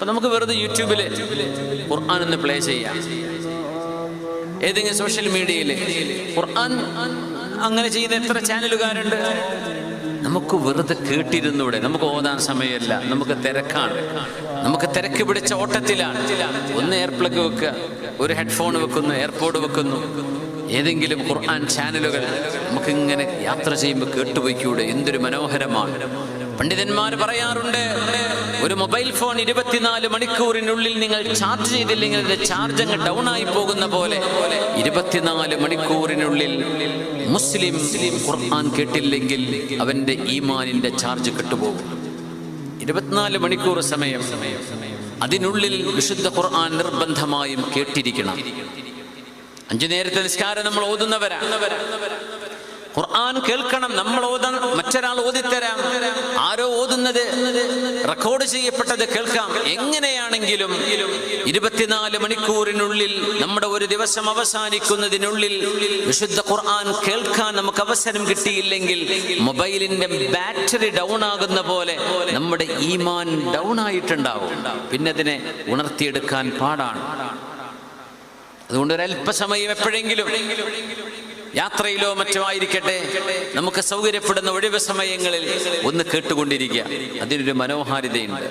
അപ്പം നമുക്ക് വെറുതെ യൂട്യൂബിൽ ഖുർആൻ ഒന്ന് പ്ലേ ചെയ്യാം. ഏതെങ്കിലും സോഷ്യൽ മീഡിയയിൽ ഖുർആൻ അങ്ങനെ ചെയ്യുന്ന എത്ര ചാനലുകാരുണ്ട്. നമുക്ക് വെറുതെ കേട്ടിരുന്നൂടെ? നമുക്ക് ഓതാൻ സമയമില്ല, നമുക്ക് തിരക്കാണ്, നമുക്ക് തിരക്ക് പിടിച്ച ഓട്ടത്തിലാണ്. ഒന്ന് എയർ പ്ലഗ് വെക്കുക, ഒരു ഹെഡ്ഫോൺ വെക്കുന്നു, എയർപോഡ് വെക്കുന്നു, ഏതെങ്കിലും ഖുർആൻ ചാനലുകൾ നമുക്കിങ്ങനെ യാത്ര ചെയ്യുമ്പോൾ കേട്ടുപോയിക്കൂടെ? എന്തൊരു മനോഹരമാണ്. പണ്ഡിതന്മാർ പറയാറുണ്ട്, ഒരു മൊബൈൽ ഫോൺ 24 മണിക്കൂറിനുള്ളിൽ നിങ്ങൾ ചാർജ് ചെയ്തില്ലെങ്കിൽ അതിന്റെ ചാർജ് അങ്ങ് ഡൗൺ ആയി പോകുന്ന പോലെ 24 മണിക്കൂറിനുള്ളിൽ മുസ്ലിം ഖുർആൻ കേട്ടില്ലെങ്കിൽ അവന്റെ ഈമാനിന്റെ ചാർജ് കെട്ടുപോകും. 24 മണിക്കൂർ സമയം അതിനുള്ളിൽ വിശുദ്ധ ഖുർആൻ നിർബന്ധമായും കേട്ടിരിക്കണം. 5 നേരത്തെ നിസ്കാരം നമ്മൾ ഓതുന്നവരാണ്. ഖുർആൻ കേൾക്കണം. നമ്മൾ ഓതാൻ മറ്റൊരാൾ ഓതിത്തരാം, ആരോ ഓതുന്നത് റെക്കോർഡ് ചെയ്യപ്പെട്ടത് കേൾക്കാം. എങ്ങനെയാണെങ്കിലും 24 മണിക്കൂറിനുള്ളിൽ, നമ്മുടെ ഒരു ദിവസം അവസാനിക്കുന്നതിനുള്ളിൽ വിശുദ്ധ ഖുർആൻ കേൾക്കാൻ നമുക്ക് അവസരം കിട്ടിയില്ലെങ്കിൽ മൊബൈലിന്റെ ബാറ്ററി ഡൗൺ ആകുന്ന പോലെ നമ്മുടെ ഈമാൻ ഡൗൺ ആയിട്ടുണ്ടാവും. പിന്നെ അതിനെ ഉണർത്തിയെടുക്കാൻ പാടാണ്. അതുകൊണ്ട് ഒരല്പസമയം എപ്പോഴെങ്കിലും യാത്രയിലോ മറ്റോ ആയിരിക്കട്ടെ, നമുക്ക് സൗകര്യപ്പെടുന്ന ഒഴിവ് സമയങ്ങളിൽ ഒന്ന് കേട്ടുകൊണ്ടിരിക്കുക. അതിനൊരു മനോഹാരിതയുണ്ട്.